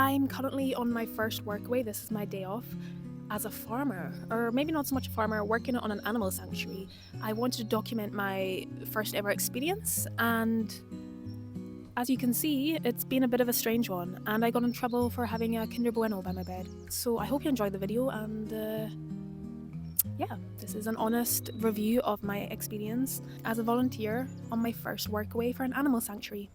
I'm currently on my first workaway. This is my day off as a farmer, or maybe not so much a farmer, working on an animal sanctuary. I wanted to document my first ever experience, and as you can see, it's been a bit of a strange one, and I got in trouble for having a Kinder Bueno by my bed. So I hope you enjoyed the video, and yeah, this is an honest review of my experience as a volunteer on my first workaway for an animal sanctuary.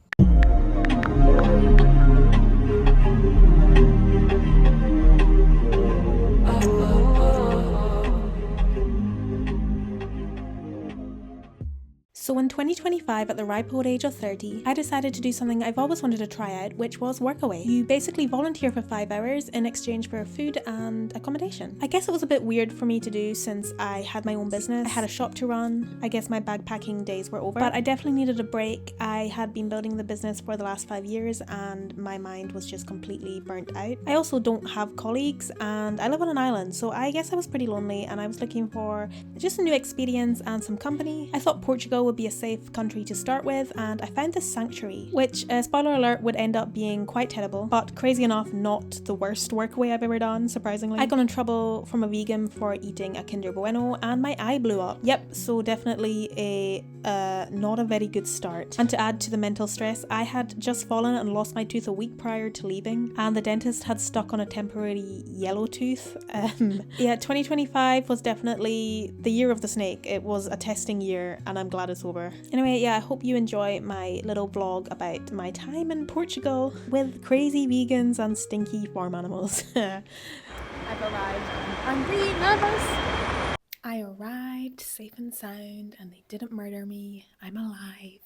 So in 2025, at the ripe old age of 30, I decided to do something I've always wanted to try out, which was Workaway. You basically volunteer for 5 hours in exchange for food and accommodation. I guess it was a bit weird for me to do since I had my own business. I had a shop to run. I guess my backpacking days were over, but I definitely needed a break. I had been building the business for the last 5 years and my mind was just completely burnt out. I also don't have colleagues and I live on an island, so I guess I was pretty lonely and I was looking for just a new experience and some company. I thought Portugal would be a safe country to start with, and I found this sanctuary, which, spoiler alert, would end up being quite terrible, but crazy enough, not the worst workaway I've ever done, surprisingly. I got in trouble from a vegan for eating a Kinder Bueno, and my eye blew up. Yep, so definitely a not a very good start. And to add to the mental stress, I had just fallen and lost my tooth a week prior to leaving, and the dentist had stuck on a temporary yellow tooth. Yeah, 2025 was definitely the year of the snake. It was a testing year, and I'm glad it's over. Anyway, yeah, I hope you enjoy my little vlog about my time in Portugal with crazy vegans and stinky farm animals. I've arrived and I'm really nervous. I arrived safe and sound and they didn't murder me. I'm alive.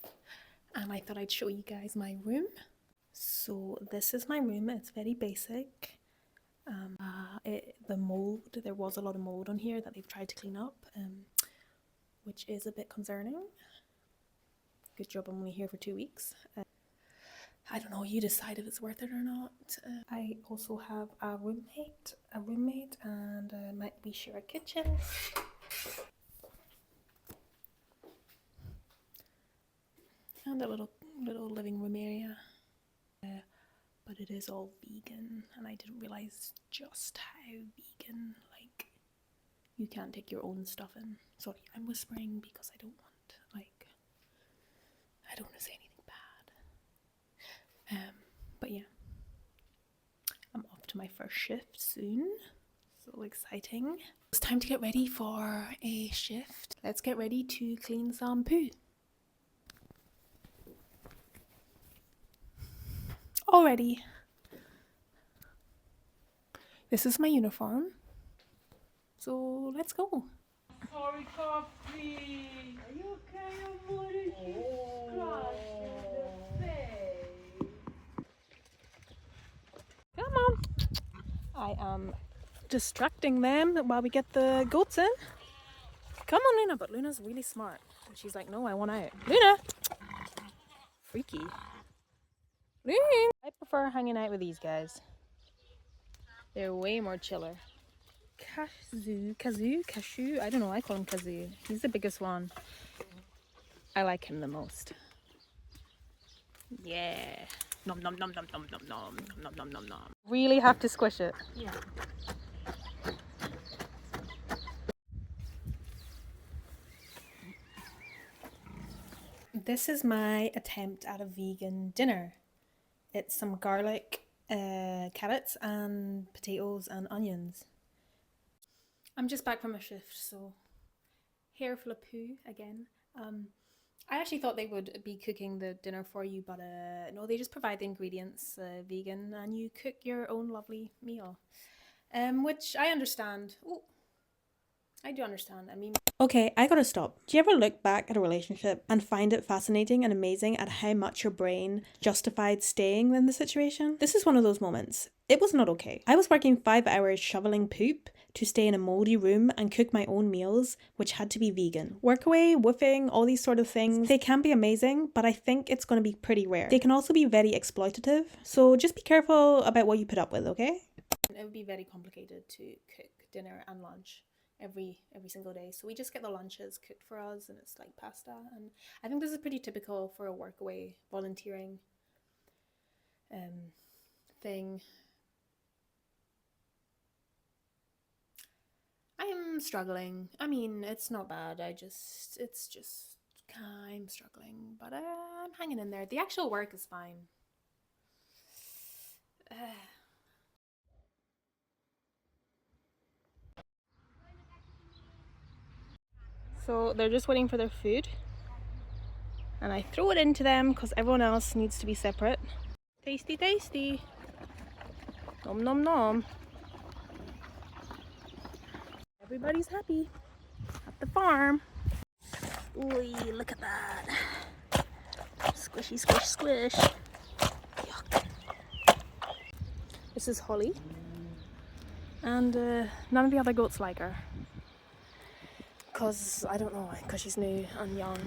And I thought I'd show you guys my room. So this is my room. It's very basic. The mold, there was a lot of mold on here that they've tried to clean up, which is a bit concerning. Good job I'm only here for 2 weeks. I don't know, you decide if it's worth it or not. I also have a roommate, and we share a kitchen. And a little living room area. But it is all vegan, and I didn't realise just how vegan, like, you can't take your own stuff in. Sorry, I'm whispering because I don't want to say anything bad. But yeah, I'm off to my first shift soon. So exciting. It's time to get ready for a shift. Let's get ready to clean some poo. Already. This is my uniform. So let's go. Sorry, coffee. Are you okay? What did you scratch in the face? Come on. I am distracting them while we get the goats in. Come on, Luna. But Luna's really smart. And she's like, no, I want out. Luna! Freaky. Luna! I prefer hanging out with these guys. They're way more chiller. Cashew. I don't know, I call him Kazoo. He's the biggest one. I like him the most. Yeah. Nom nom nom nom nom nom nom nom nom nom nom. Really have to squish it. Yeah. This is my attempt at a vegan dinner. It's some garlic, carrots and potatoes and onions. I'm just back from a shift, so hair full of poo again. I actually thought they would be cooking the dinner for you, but no, they just provide the ingredients, vegan, and you cook your own lovely meal. Which I understand. Oh, I do understand. I mean, okay, I gotta stop. Do you ever look back at a relationship and find it fascinating and amazing at how much your brain justified staying in the situation? This is one of those moments. It was not okay. I was working 5 hours shoveling poop to stay in a moldy room and cook my own meals, which had to be vegan. Workaway, woofing, all these sort of things, they can be amazing, but I think it's going to be pretty rare. They can also be very exploitative, so just be careful about what you put up with, okay? It would be very complicated to cook dinner and lunch every single day, so we just get the lunches cooked for us, and it's like pasta. And I think this is pretty typical for a workaway volunteering thing. I'm struggling. I mean, it's not bad. I'm struggling, but I'm hanging in there. The actual work is fine. So they're just waiting for their food, and I throw it into them because everyone else needs to be separate. Tasty, tasty. Nom nom nom. Everybody's happy at the farm. Ooh, look at that. Squishy, squish, squish. Yuck. This is Holly. And none of the other goats like her. Because, I don't know, because she's new and young.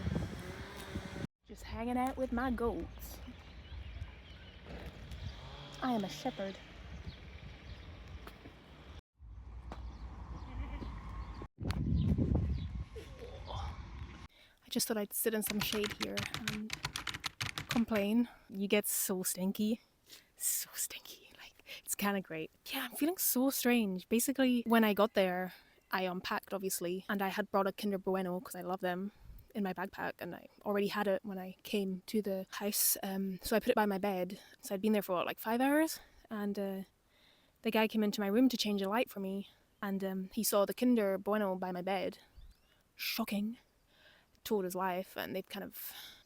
Just hanging out with my goats. I am a shepherd. I just thought I'd sit in some shade here and complain. You get so stinky. So stinky. Like, it's kind of great. Yeah, I'm feeling so strange. Basically, when I got there, I unpacked, obviously, and I had brought a Kinder Bueno because I love them in my backpack, and I already had it when I came to the house. So I put it by my bed. So I'd been there for what, like 5 hours, and the guy came into my room to change a light for me, and he saw the Kinder Bueno by my bed. Shocking. Told his wife, and they've kind of,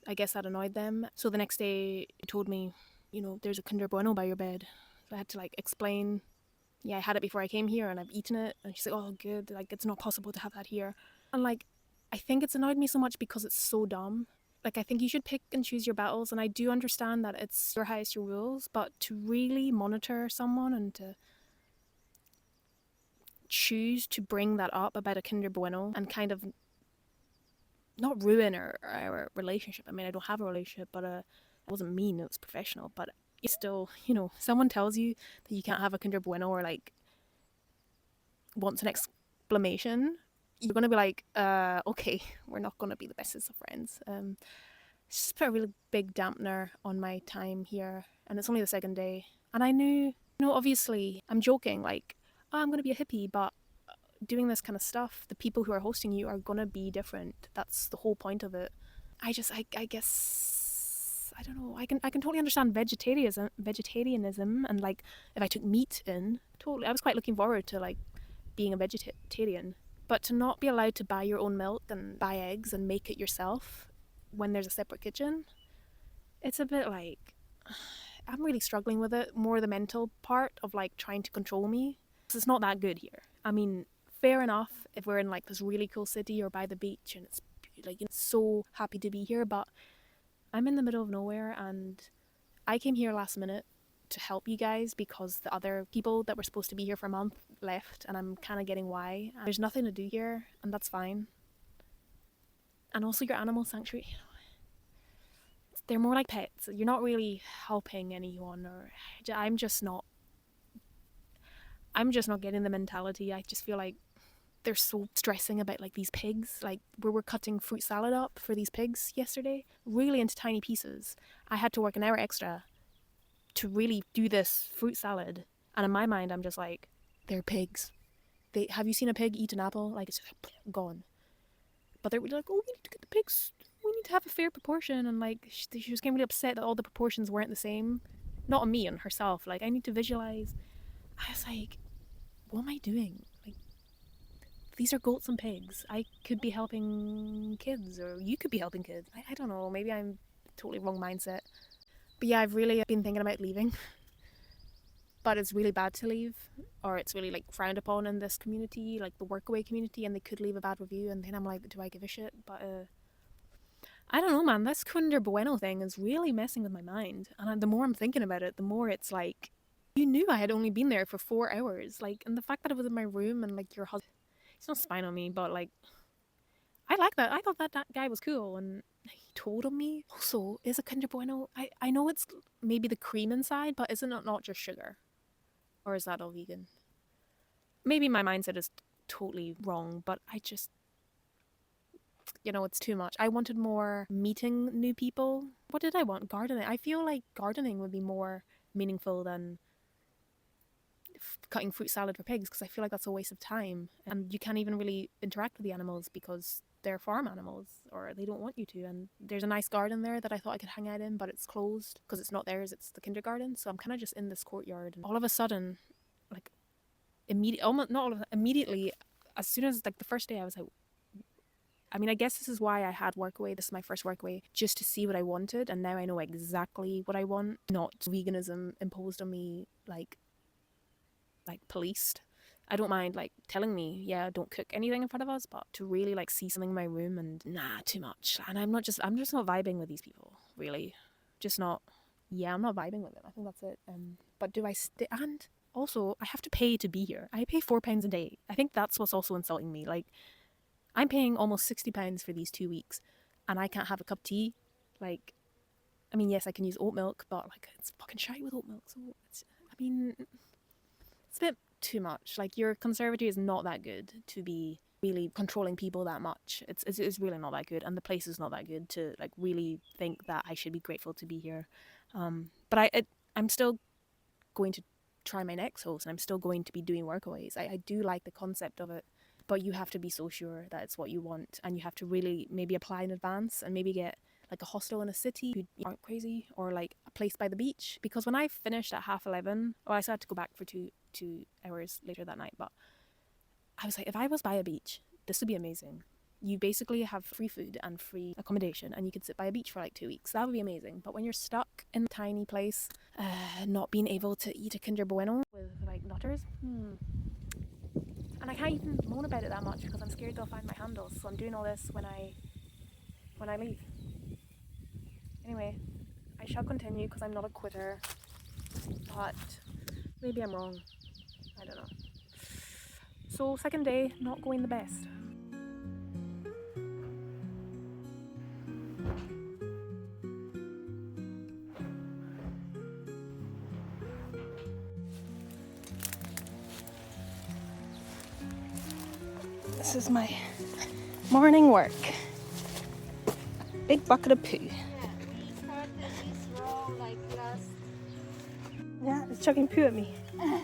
I guess that annoyed them. So the next day he told me, you know, there's a Kinder Bueno by your bed. So I had to like explain, yeah, I had it before I came here and I've eaten it. And she's like, oh good, like it's not possible to have that here. And like, I think it's annoyed me so much because it's so dumb. Like, I think you should pick and choose your battles, and I do understand that it's your house, your rules, but to really monitor someone and to choose to bring that up about a Kinder Bueno and kind of not ruin our relationship. I mean, I don't have a relationship, but it wasn't mean, it was professional. But it's still, you know, someone tells you that you can't have a Kinder Bueno or like wants an exclamation, you're gonna be like, okay, we're not gonna be the bestest of friends. It's just put a really big dampener on my time here, and it's only the second day. And I knew, you know, obviously, I'm joking, like, oh, I'm gonna be a hippie, but doing this kind of stuff, the people who are hosting you are gonna be different. That's the whole point of it. I guess I don't know. I can totally understand vegetarianism, and like if I took meat in, totally. I was quite looking forward to like being a vegetarian, but to not be allowed to buy your own milk and buy eggs and make it yourself when there's a separate kitchen, it's a bit like I'm really struggling with it. More the mental part of like trying to control me. It's not that good here. I mean, fair enough if we're in like this really cool city or by the beach and it's like, you know, so happy to be here, but I'm in the middle of nowhere and I came here last minute to help you guys because the other people that were supposed to be here for a month left, and I'm kind of getting why. There's nothing to do here, and that's fine. And also your animal sanctuary, you know, they're more like pets. You're not really helping anyone, or I'm just not getting the mentality. I just feel like they're so stressing about like these pigs. Like we were cutting fruit salad up for these pigs yesterday, really into tiny pieces. I had to work an hour extra to really do this fruit salad, and in my mind I'm just like, they're pigs. Have you seen a pig eat an apple? Like it's just like, gone. But they're like, oh, we need to get the pigs, we need to have a fair proportion, and like she was getting really upset that all the proportions weren't the same. Not on me, on herself. Like I need to visualize. I was like, what am I doing? Like, these are goats and pigs. I could be helping kids, or you could be helping kids. I don't know, maybe I'm totally wrong mindset. But yeah, I've really been thinking about leaving. But it's really bad to leave, or it's really like frowned upon in this community, like the Workaway community, and they could leave a bad review, and then I'm like, do I give a shit? But I don't know, man, this Kinder Bueno thing is really messing with my mind, and the more I'm thinking about it, the more it's like, you knew I had only been there for 4 hours, like, and the fact that it was in my room, and like your husband, he's not spying on me, but like, I like that. I thought that guy was cool, and he told on me. Also, is a Kinder Bueno, I know it's maybe the cream inside, but isn't it not just sugar? Or is that all vegan? Maybe my mindset is totally wrong, but I just, you know, it's too much. I wanted more meeting new people. What did I want? Gardening. I feel like gardening would be more meaningful than cutting fruit salad for pigs because I feel like that's a waste of time. And you can't even really interact with the animals because they're farm animals or they don't want you to. And there's a nice garden there that I thought I could hang out in, but it's closed because it's not theirs, it's the kindergarten. So I'm kind of just in this courtyard. And all of a sudden, like, immediately, as soon as, like, the first day I was like, I mean, I guess this is why I had Workaway. This is my first Workaway, just to see what I wanted. And now I know exactly what I want. Not veganism imposed on me, like policed. I don't mind, like, telling me, yeah, don't cook anything in front of us, but to really, like, see something in my room and too much. And I'm just not vibing with these people, really. Just not, I'm not vibing with them. I think that's it. But do I stay? And also, I have to pay to be here. I pay £4 a day. I think that's what's also insulting me. Like, I'm paying almost £60 for these 2 weeks, and I can't have a cup of tea. Like, I mean, yes, I can use oat milk, but, like, it's fucking shite with oat milk. So it's a bit too much. Like, your conservatory is not that good to be really controlling people that much. It's really not that good, and the place is not that good to, like, really think that I should be grateful to be here. But I'm still going to try my next host, and I'm still going to be doing Workaways. I do like the concept of it. But you have to be so sure that it's what you want, and you have to really maybe apply in advance and maybe get, like, a hostel in a city who aren't crazy, or, like, a place by the beach. Because when I finished at 11:30, I still had to go back for two hours later that night, but I was like, if I was by a beach, this would be amazing. You basically have free food and free accommodation, and you could sit by a beach for, like, 2 weeks. That would be amazing. But when you're stuck in a tiny place, not being able to eat a Kinder Bueno with, like, nutters, and I can't even moan about it that much because I'm scared they'll find my handles. So I'm doing all this when I leave. Anyway, I shall continue because I'm not a quitter. But maybe I'm wrong. I don't know. So second day, not going the best. This is my morning work. Big bucket of poo. Yeah, we started this row like last. Yeah, it's chucking poo at me. It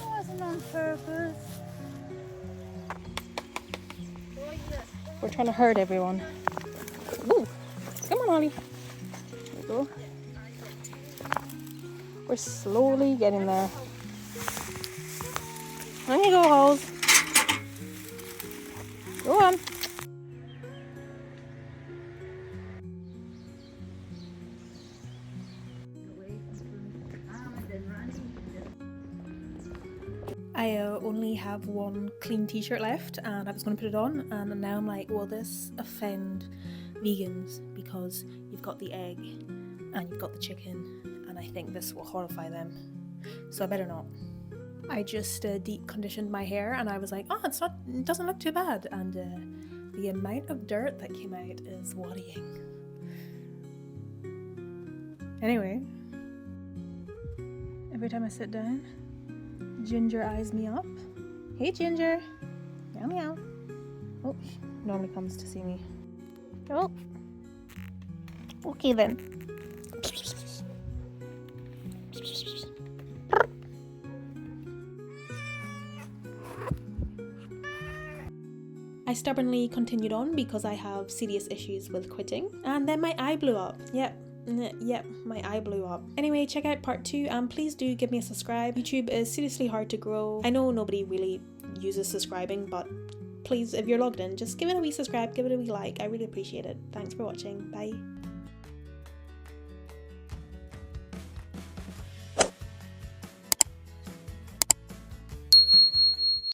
wasn't on purpose. We're trying to herd everyone. Ooh, come on, Ollie. There we go. We're slowly getting there. On you go, Halls. Go on. I only have one clean t-shirt left, and I was going to put it on, and now I'm like, will this offend vegans? Because you've got the egg and you've got the chicken, and I think this will horrify them. So I better not. I just deep conditioned my hair, and I was like, oh, it doesn't look too bad, and the amount of dirt that came out is worrying. Anyway, every time I sit down, Ginger eyes me up. Hey, Ginger. Meow meow. Oh, she normally comes to see me. Oh. Okay then. I stubbornly continued on because I have serious issues with quitting, and then my eye blew up. Yep, my eye blew up. Anyway, check out part 2, and please do give me a subscribe. YouTube is seriously hard to grow. I know nobody really uses subscribing, but please, if you're logged in, just give it a wee subscribe, give it a wee like. I really appreciate it. Thanks for watching. Bye.